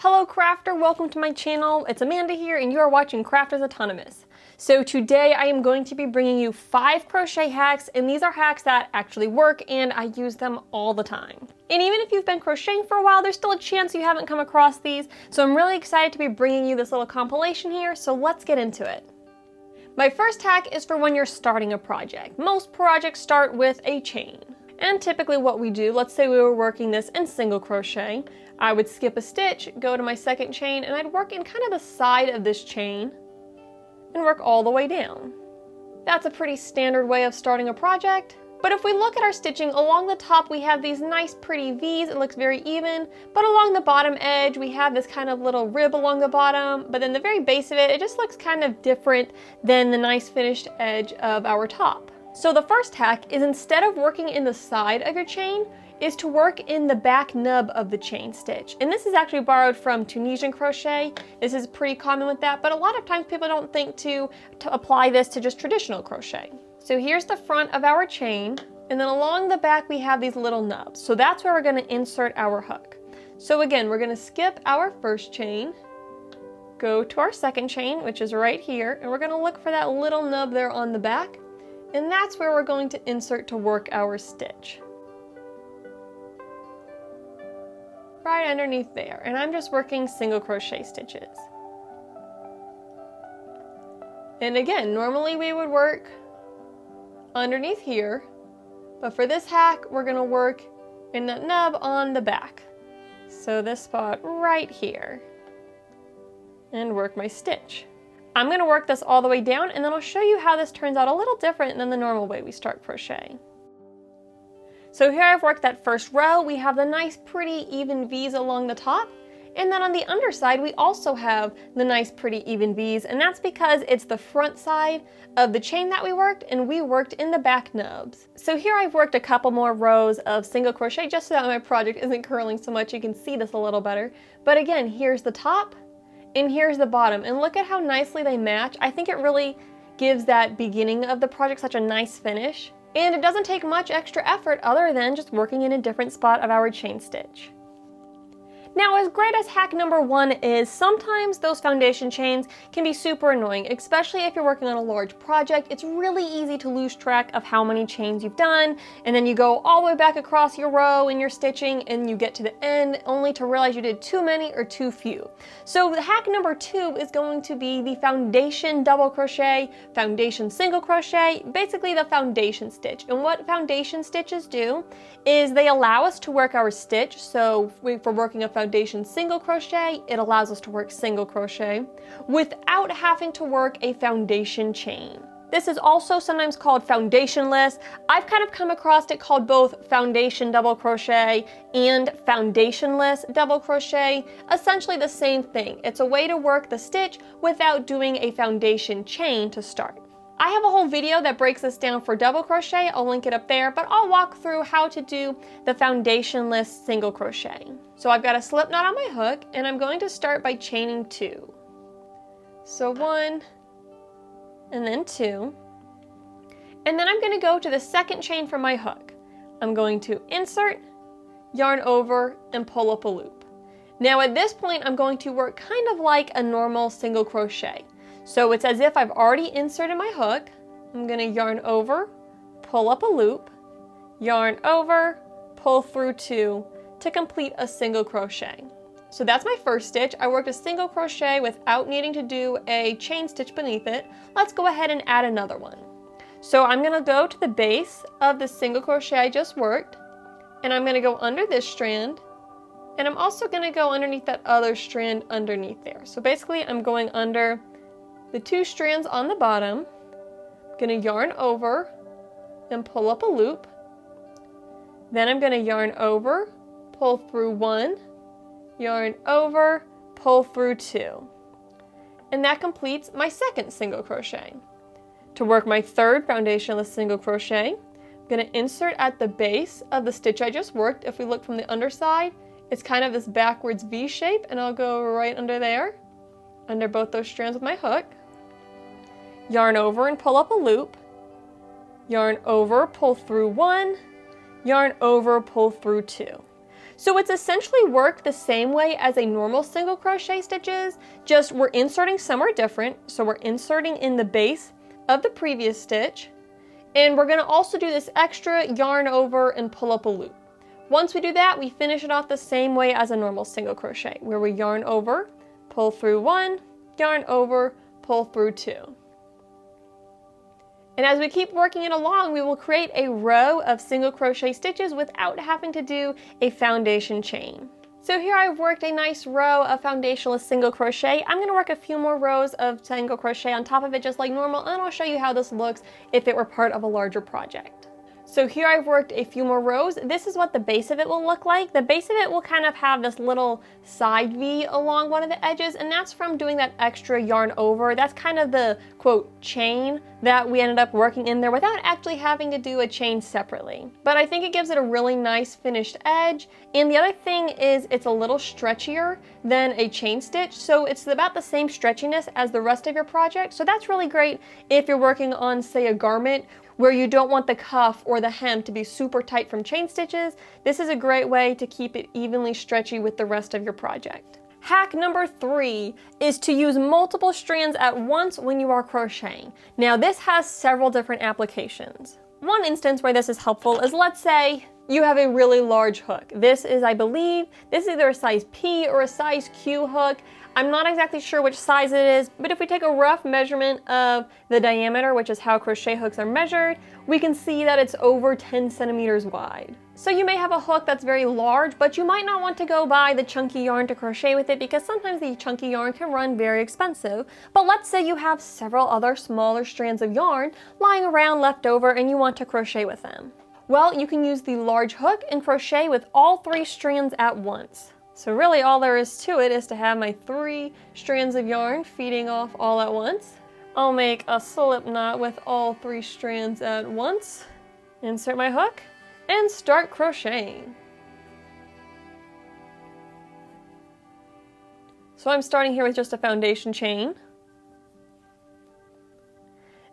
Hello crafter, welcome to my channel. It's Amanda here and you are watching Crafters Autonomous. So today I am going to be bringing you 5 crochet hacks, and these are hacks that actually work and I use them all the time. And even if you've been crocheting for a while, there's still a chance you haven't come across these. So I'm really excited to be bringing you this little compilation here, so let's get into it. My first hack is for when you're starting a project. Most projects start with a chain. And typically what we do, let's say we were working this in single crochet, I would skip a stitch, go to my second chain, and I'd work in kind of the side of this chain and work all the way down. That's a pretty standard way of starting a project. But if we look at our stitching, along the top we have these nice pretty V's, it looks very even, but along the bottom edge we have this kind of little rib along the bottom, but then the very base of it, it just looks kind of different than the nice finished edge of our top. So the first hack is, instead of working in the side of your chain, is to work in the back nub of the chain stitch. And this is actually borrowed from Tunisian crochet. This is pretty common with that, but a lot of times people don't think to apply this to just traditional crochet. So here's the front of our chain, and then along the back we have these little nubs. So that's where we're going to insert our hook. So again, we're going to skip our first chain, go to our second chain, which is right here, and we're going to look for that little nub there on the back, and that's where we're going to insert to work our stitch. Right underneath there, and I'm just working single crochet stitches. And again, normally we would work underneath here, but for this hack we're going to work in that nub on the back. So this spot right here, and work my stitch. I'm going to work this all the way down, and then I'll show you how this turns out a little different than the normal way we start crocheting. So here I've worked that first row. We have the nice pretty even V's along the top, and then on the underside we also have the nice pretty even V's, and that's because it's the front side of the chain that we worked, and we worked in the back nubs. So here I've worked a couple more rows of single crochet just so that my project isn't curling so much. You can see this a little better. But again, here's the top and here's the bottom, and look at how nicely they match. I think it really gives that beginning of the project such a nice finish. And it doesn't take much extra effort other than just working in a different spot of our chain stitch. Now, as great as hack number 1 is, sometimes those foundation chains can be super annoying, especially if you're working on a large project. It's really easy to lose track of how many chains you've done, and then you go all the way back across your row in your stitching and you get to the end only to realize you did too many or too few. So the hack number 2 is going to be the foundation double crochet, foundation single crochet, basically the foundation stitch. And what foundation stitches do is they allow us to work our stitch. So if we're working a foundation single crochet, it allows us to work single crochet without having to work a foundation chain. This is also sometimes called foundationless. I've kind of come across it called both foundation double crochet and foundationless double crochet. Essentially the same thing. It's a way to work the stitch without doing a foundation chain to start. I have a whole video that breaks this down for double crochet. I'll link it up there, but I'll walk through how to do the foundationless single crochet. So I've got a slip knot on my hook, and I'm going to start by chaining 2. So 1, and then 2. And then I'm going to go to the second chain for my hook. I'm going to insert, yarn over, and pull up a loop. Now at this point, I'm going to work kind of like a normal single crochet. So it's as if I've already inserted my hook. I'm going to yarn over, pull up a loop, yarn over, pull through 2 to complete a single crochet. So that's my first stitch. I worked a single crochet without needing to do a chain stitch beneath it. Let's go ahead and add another one. So I'm going to go to the base of the single crochet I just worked, and I'm going to go under this strand, and I'm also going to go underneath that other strand underneath there. So basically I'm going under the 2 strands on the bottom. I'm going to yarn over and pull up a loop. Then I'm going to yarn over, pull through 1, yarn over, pull through 2. And that completes my second single crochet. To work my third foundationless single crochet, I'm going to insert at the base of the stitch I just worked. If we look from the underside, it's kind of this backwards V shape, and I'll go right under there, under both those strands with my hook. Yarn over and pull up a loop, yarn over, pull through 1, yarn over, pull through 2. So it's essentially worked the same way as a normal single crochet stitches, just we're inserting somewhere different. So we're inserting in the base of the previous stitch, and we're gonna also do this extra yarn over and pull up a loop. Once we do that, we finish it off the same way as a normal single crochet, where we yarn over, pull through 1, yarn over, pull through 2. And as we keep working it along, we will create a row of single crochet stitches without having to do a foundation chain. So here I've worked a nice row of foundationless single crochet. I'm gonna work a few more rows of single crochet on top of it just like normal, and I'll show you how this looks if it were part of a larger project. So here I've worked a few more rows. This is what the base of it will look like. The base of it will kind of have this little side V along one of the edges, and that's from doing that extra yarn over. That's kind of the quote chain that we ended up working in there without actually having to do a chain separately. But I think it gives it a really nice finished edge. And the other thing is it's a little stretchier than a chain stitch, so it's about the same stretchiness as the rest of your project. So that's really great if you're working on, say, a garment where you don't want the cuff or the hem to be super tight from chain stitches. This is a great way to keep it evenly stretchy with the rest of your project. Hack number 3 is to use multiple strands at once when you are crocheting. Now this has several different applications. One instance where this is helpful is, let's say you have a really large hook. This is, I believe, this is either a size P or a size Q hook. I'm not exactly sure which size it is, but if we take a rough measurement of the diameter, which is how crochet hooks are measured, we can see that it's over 10 centimeters wide. So you may have a hook that's very large, but you might not want to go buy the chunky yarn to crochet with it because sometimes the chunky yarn can run very expensive. But let's say you have several other smaller strands of yarn lying around left over and you want to crochet with them. Well, you can use the large hook and crochet with all 3 strands at once. So really all there is to it is to have my 3 strands of yarn feeding off all at once. I'll make a slip knot with all 3 strands at once, insert my hook, and start crocheting. So I'm starting here with just a foundation chain.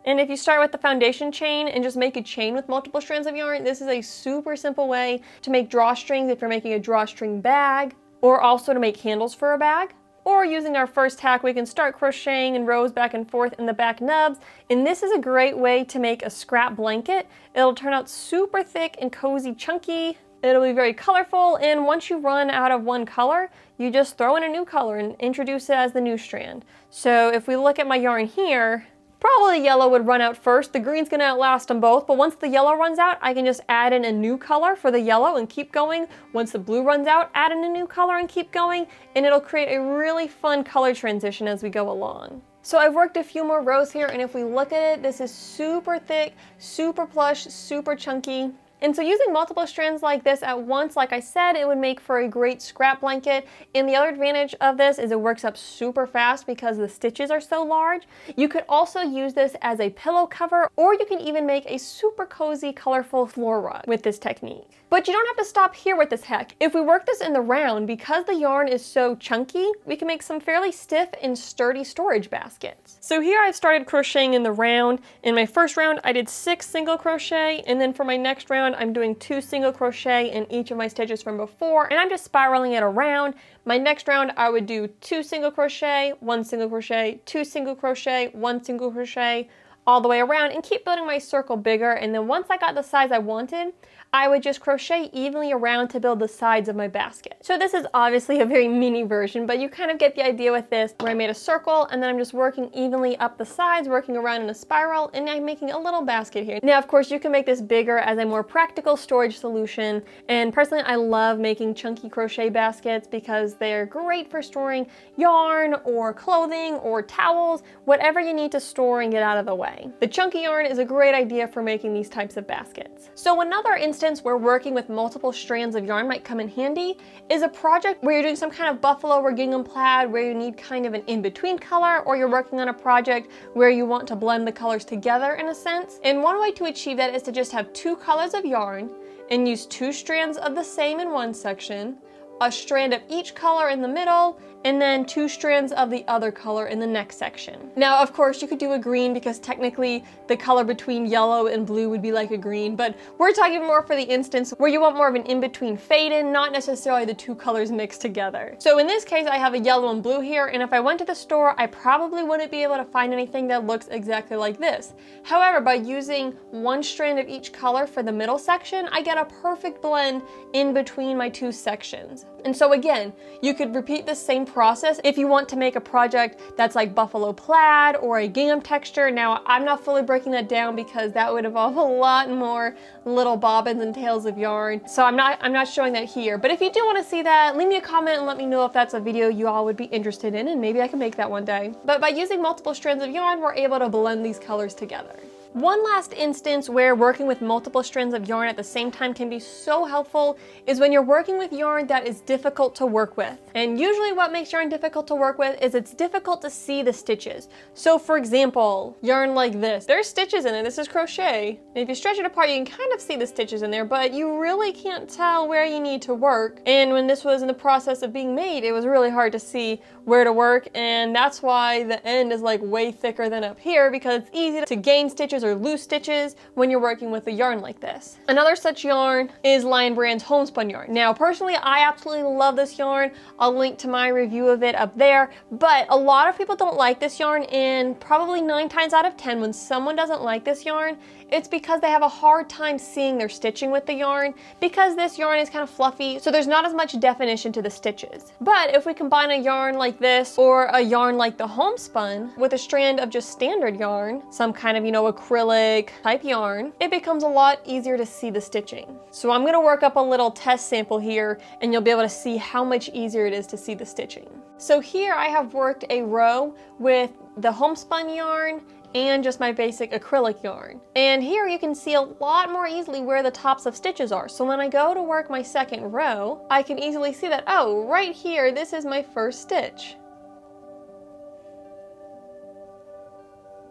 And if you start with the foundation chain and just make a chain with multiple strands of yarn, this is a super simple way to make drawstrings if you're making a drawstring bag, or also to make handles for a bag. Or using our first hack, we can start crocheting in rows back and forth in the back nubs. And this is a great way to make a scrap blanket. It'll turn out super thick and cozy, chunky. It'll be very colorful, and once you run out of one color, you just throw in a new color and introduce it as the new strand. So if we look at my yarn here, probably the yellow would run out first. The green's gonna outlast them both, but once the yellow runs out, I can just add in a new color for the yellow and keep going. Once the blue runs out, add in a new color and keep going, and it'll create a really fun color transition as we go along. So I've worked a few more rows here, and if we look at it, this is super thick, super plush, super chunky. And so using multiple strands like this at once, like I said, it would make for a great scrap blanket. And the other advantage of this is it works up super fast because the stitches are so large. You could also use this as a pillow cover, or you can even make a super cozy, colorful floor rug with this technique. But you don't have to stop here with this hack. If we work this in the round, because the yarn is so chunky, we can make some fairly stiff and sturdy storage baskets. So here I've started crocheting in the round. In my first round, I did 6 single crochet, and then for my next round, I'm doing 2 single crochet in each of my stitches from before, and I'm just spiraling it around. My next round, I would do 2 single crochet, 1 single crochet, 2 single crochet, 1 single crochet, all the way around, and keep building my circle bigger. And then once I got the size I wanted, I would just crochet evenly around to build the sides of my basket. So this is obviously a very mini version, but you kind of get the idea with this, where I made a circle and then I'm just working evenly up the sides, working around in a spiral, and I'm making a little basket here. Now, of course, you can make this bigger as a more practical storage solution. And personally, I love making chunky crochet baskets because they're great for storing yarn or clothing or towels, whatever you need to store and get out of the way. The chunky yarn is a great idea for making these types of baskets. So another instance where working with multiple strands of yarn might come in handy is a project where you're doing some kind of buffalo or gingham plaid where you need kind of an in-between color, or you're working on a project where you want to blend the colors together in a sense. And one way to achieve that is to just have 2 colors of yarn and use 2 strands of the same in one section, a strand of each color in the middle, and then 2 strands of the other color in the next section. Now, of course, you could do a green because technically the color between yellow and blue would be like a green, but we're talking more for the instance where you want more of an in-between fade in, not necessarily the 2 colors mixed together. So in this case, I have a yellow and blue here, and if I went to the store, I probably wouldn't be able to find anything that looks exactly like this. However, by using 1 strand of each color for the middle section, I get a perfect blend in between my 2 sections. And so again, you could repeat the same process if you want to make a project that's like buffalo plaid or a gingham texture. Now, I'm not fully breaking that down because that would involve a lot more little bobbins and tails of yarn. So I'm not showing that here. But if you do want to see that, leave me a comment and let me know if that's a video you all would be interested in, and maybe I can make that one day. But by using multiple strands of yarn, we're able to blend these colors together. One last instance where working with multiple strands of yarn at the same time can be so helpful is when you're working with yarn that is difficult to work with. And usually what makes yarn difficult to work with is it's difficult to see the stitches. So for example, yarn like this, there's stitches in it, this is crochet. And if you stretch it apart, you can kind of see the stitches in there, but you really can't tell where you need to work. And when this was in the process of being made, it was really hard to see where to work, and that's why the end is like way thicker than up here, because it's easy to gain stitches or loose stitches when you're working with a yarn like this. Another such yarn is Lion Brand's homespun yarn. Now personally, I absolutely love this yarn. I'll link to my review of it up there, but a lot of people don't like this yarn, and probably 9 times out of 10 when someone doesn't like this yarn, it's because they have a hard time seeing their stitching with the yarn, because this yarn is kind of fluffy, so there's not as much definition to the stitches. But if we combine a yarn like this or a yarn like the homespun with a strand of just standard yarn, some kind of, acrylic type yarn, it becomes a lot easier to see the stitching. So I'm gonna work up a little test sample here, and you'll be able to see how much easier it is to see the stitching. So here I have worked a row with the homespun yarn and just my basic acrylic yarn. And here you can see a lot more easily where the tops of stitches are. So when I go to work my second row, I can easily see that, oh, right here, this is my first stitch.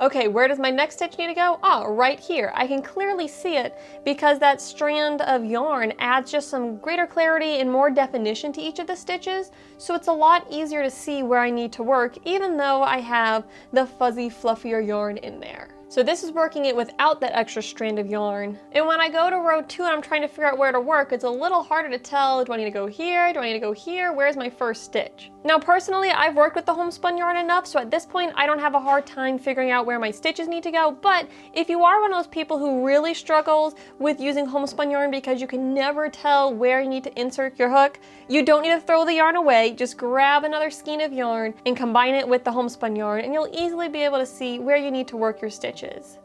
Okay, where does my next stitch need to go? Oh, right here. I can clearly see it because that strand of yarn adds just some greater clarity and more definition to each of the stitches, so it's a lot easier to see where I need to work, even though I have the fuzzy, fluffier yarn in there. So this is working it without that extra strand of yarn. And when I go to row 2 and I'm trying to figure out where to work, it's a little harder to tell, do I need to go here? Do I need to go here? Where's my first stitch? Now personally, I've worked with the homespun yarn enough, so at this point I don't have a hard time figuring out where my stitches need to go. But if you are one of those people who really struggles with using homespun yarn because you can never tell where you need to insert your hook, you don't need to throw the yarn away. Just grab another skein of yarn and combine it with the homespun yarn, and you'll easily be able to see where you need to work your stitches.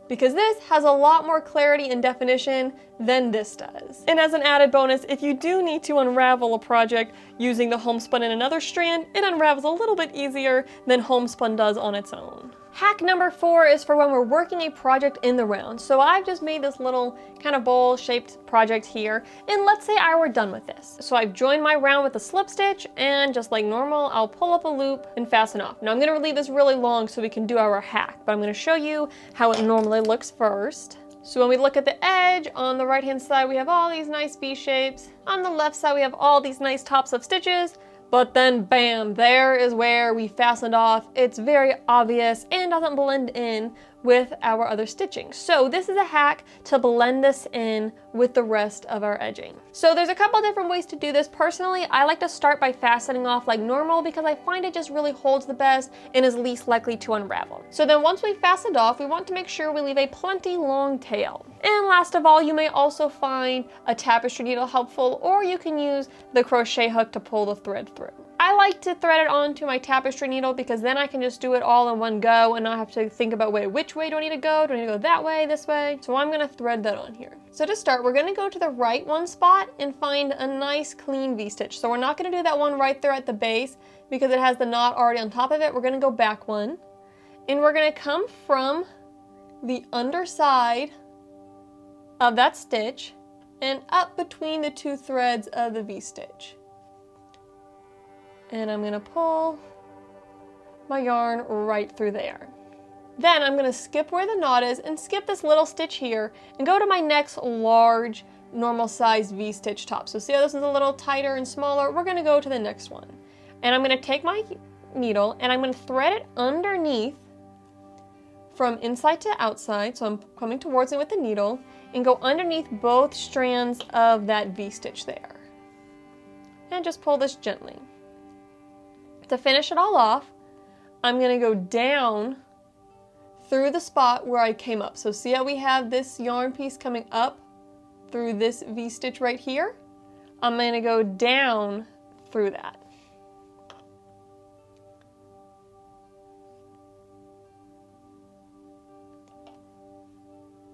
Because this has a lot more clarity and definition than this does. And as an added bonus, if you do need to unravel a project using the homespun in another strand, it unravels a little bit easier than homespun does on its own. Hack number 4 is for when we're working a project in the round. So I've just made this little kind of bowl shaped project here, and let's say I were done with this. So I've joined my round with a slip stitch, and just like normal, I'll pull up a loop and fasten off. Now I'm gonna leave this really long so we can do our hack, but I'm gonna show you how it normally looks first. So when we look at the edge, on the right hand side we have all these nice V shapes. On the left side we have all these nice tops of stitches. But then bam, there is where we fastened off. It's very obvious and doesn't blend in with our other stitching. So this is a hack to blend this in with the rest of our edging. So there's a couple different ways to do this. Personally, I like to start by fastening off like normal because I find it just really holds the best and is least likely to unravel. So then once we've fastened off, we want to make sure we leave a plenty long tail. And last of all, you may also find a tapestry needle helpful, or you can use the crochet hook to pull the thread through. I like to thread it onto my tapestry needle because then I can just do it all in one go and not have to think about, wait, which way do I need to go? Do I need to go that way, this way? So I'm gonna thread that on here. So to start, we're gonna go to the right one spot and find a nice clean V-stitch. So we're not gonna do that one right there at the base because it has the knot already on top of it. We're gonna go back one, and we're gonna come from the underside of that stitch and up between the 2 threads of the V-stitch. And I'm gonna pull my yarn right through there. Then I'm gonna skip where the knot is and skip this little stitch here and go to my next large normal sized V-stitch top. So see how this is a little tighter and smaller? We're gonna go to the next one. And I'm going to take my needle and I'm going to thread it underneath from inside to outside. So I'm coming towards it with the needle and go underneath both strands of that V-stitch there. And just pull this gently. To finish it all off, I'm going to go down through the spot where I came up. So see how we have this yarn piece coming up through this V-stitch right here? I'm going to go down through that.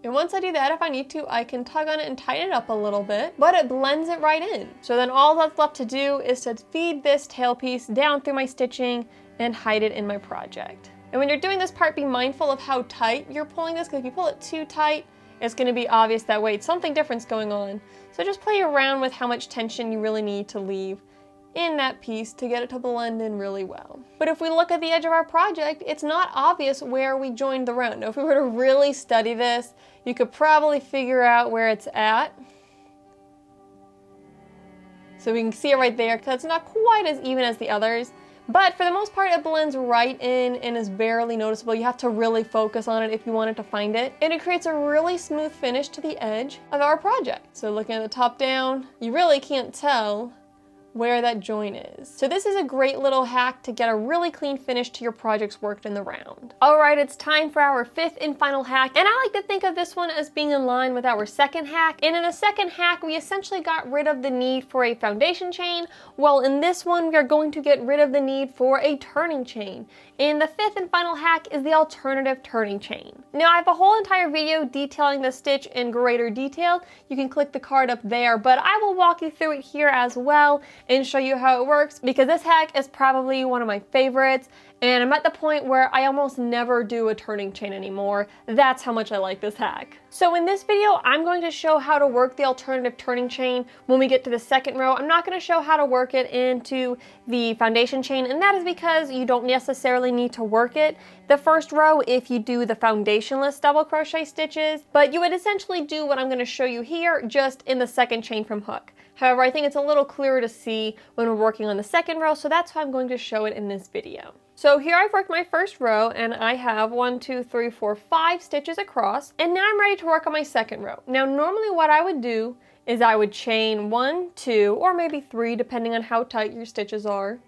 And once I do that, if I need to, I can tug on it and tighten it up a little bit, but it blends it right in. So then all that's left to do is to feed this tail piece down through my stitching and hide it in my project. And when you're doing this part, be mindful of how tight you're pulling this, because if you pull it too tight, it's going to be obvious that, wait, something different's going on. So just play around with how much tension you really need to leave in that piece to get it to blend in really well. But if we look at the edge of our project, it's not obvious where we joined the round. Now, if we were to really study this, you could probably figure out where it's at. So we can see it right there, because it's not quite as even as the others. But for the most part, it blends right in and is barely noticeable. You have to really focus on it if you wanted to find it. And it creates a really smooth finish to the edge of our project. So looking at the top down, you really can't tell where that join is. So this is a great little hack to get a really clean finish to your projects worked in the round. All right, it's time for our fifth and final hack. And I like to think of this one as being in line with our second hack. And in the second hack, we essentially got rid of the need for a foundation chain. Well, in this one, we are going to get rid of the need for a turning chain. And the fifth and final hack is the alternative turning chain. Now, I have a whole entire video detailing the stitch in greater detail. You can click the card up there, but I will walk you through it here as well and show you how it works, because this hack is probably one of my favorites, and I'm at the point where I almost never do a turning chain anymore. That's how much I like this hack. So in this video, I'm going to show how to work the alternative turning chain when we get to the second row. I'm not going to show how to work it into the foundation chain, and that is because you don't necessarily need to work it the first row if you do the foundationless double crochet stitches, but you would essentially do what I'm going to show you here, just in the second chain from hook. However, I think it's a little clearer to see when we're working on the second row, so that's why I'm going to show it in this video. So here I've worked my first row, and I have 1, 2, 3, 4, 5 stitches across, and now I'm ready to work on my second row. Now normally what I would do is I would chain 1, 2, or maybe 3, depending on how tight your stitches are.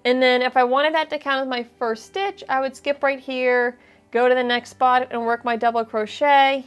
And then if I wanted that to count as my first stitch, I would skip right here, go to the next spot and work my double crochet,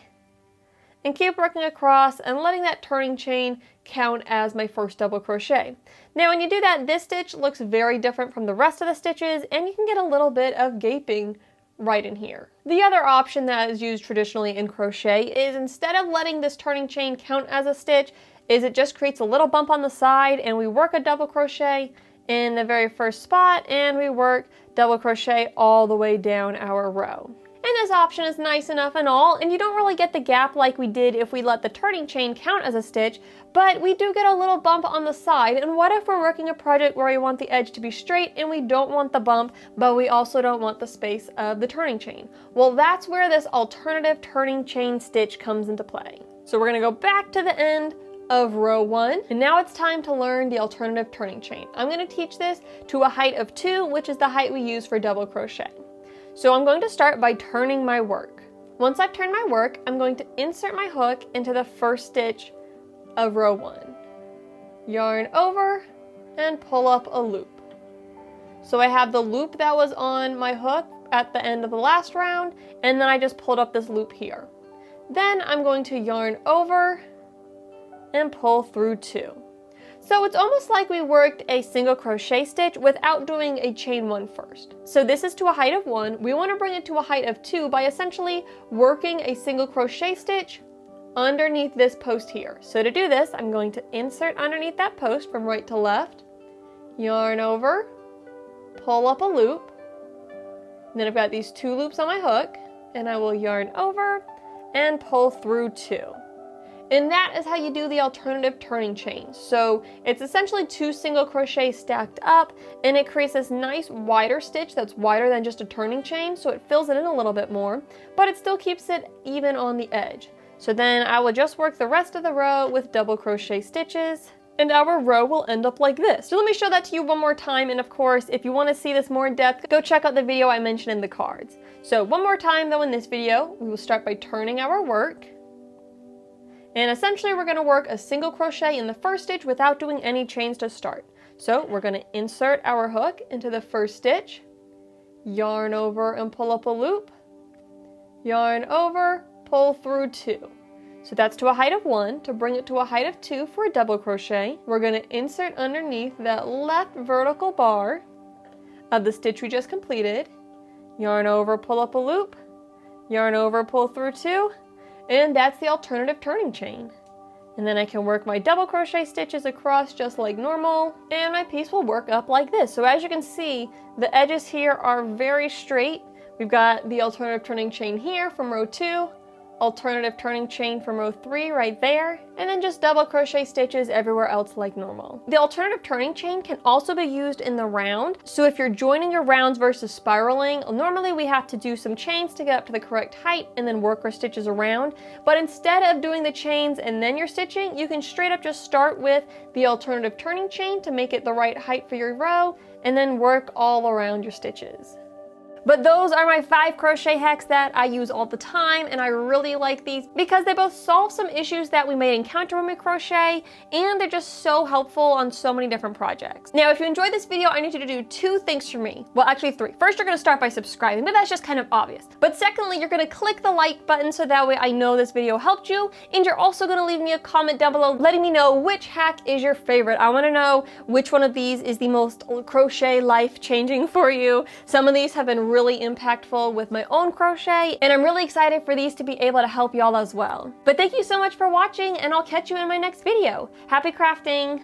and keep working across and letting that turning chain count as my first double crochet. Now when you do that, this stitch looks very different from the rest of the stitches, and you can get a little bit of gaping right in here. The other option that is used traditionally in crochet is, instead of letting this turning chain count as a stitch, is it just creates a little bump on the side, and we work a double crochet in the very first spot, and we work double crochet all the way down our row. And this option is nice enough and all, and you don't really get the gap like we did if we let the turning chain count as a stitch, but we do get a little bump on the side. And what if we're working a project where we want the edge to be straight and we don't want the bump, but we also don't want the space of the turning chain? Well, that's where this alternative turning chain stitch comes into play. So we're going to go back to the end of row 1, and now it's time to learn the alternative turning chain. I'm going to teach this to a height of 2, which is the height we use for double crochet. So I'm going to start by turning my work. Once I've turned my work, I'm going to insert my hook into the first stitch of row 1. Yarn over and pull up a loop. So I have the loop that was on my hook at the end of the last round, and then I just pulled up this loop here. Then I'm going to yarn over and pull through 2. So it's almost like we worked a single crochet stitch without doing a chain 1 first. So this is to a height of 1. We want to bring it to a height of 2 by essentially working a single crochet stitch underneath this post here. So to do this, I'm going to insert underneath that post from right to left, yarn over, pull up a loop, and then I've got these 2 loops on my hook, and I will yarn over and pull through 2. And that is how you do the alternative turning chain. So it's essentially 2 single crochets stacked up, and it creates this nice wider stitch that's wider than just a turning chain, so it fills it in a little bit more, but it still keeps it even on the edge. So then I will just work the rest of the row with double crochet stitches. and our row will end up like this. So let me show that to you one more time, and of course, if you want to see this more in depth, go check out the video I mentioned in the cards. So one more time though in this video, we will start by turning our work. And essentially we're going to work a single crochet in the first stitch without doing any chains to start. So we're going to insert our hook into the first stitch, yarn over and pull up a loop, yarn over, pull through 2. So that's to a height of 1. To bring it to a height of 2 for a double crochet, we're going to insert underneath that left vertical bar of the stitch we just completed, yarn over, pull up a loop, yarn over, pull through 2, and that's the alternative turning chain. And then I can work my double crochet stitches across just like normal, and my piece will work up like this. So as you can see, the edges here are very straight. We've got the alternative turning chain here from row 2, alternative turning chain from row 3 right there, and then just double crochet stitches everywhere else like normal. The alternative turning chain can also be used in the round, so if you're joining your rounds versus spiraling, normally we have to do some chains to get up to the correct height and then work our stitches around, but instead of doing the chains and then you're stitching, you can straight up just start with the alternative turning chain to make it the right height for your row, and then work all around your stitches. But those are my 5 crochet hacks that I use all the time, and I really like these because they both solve some issues that we may encounter when we crochet, and they're just so helpful on so many different projects. Now, if you enjoyed this video, I need you to do 2 things for me. Well, actually 3. First, you're gonna start by subscribing, but that's just kind of obvious. But secondly, you're gonna click the like button so that way I know this video helped you, and you're also gonna leave me a comment down below letting me know which hack is your favorite. I wanna know which one of these is the most crochet life-changing for you. Some of these have been really impactful with my own crochet, and I'm really excited for these to be able to help y'all as well. But thank you so much for watching, and I'll catch you in my next video. Happy crafting!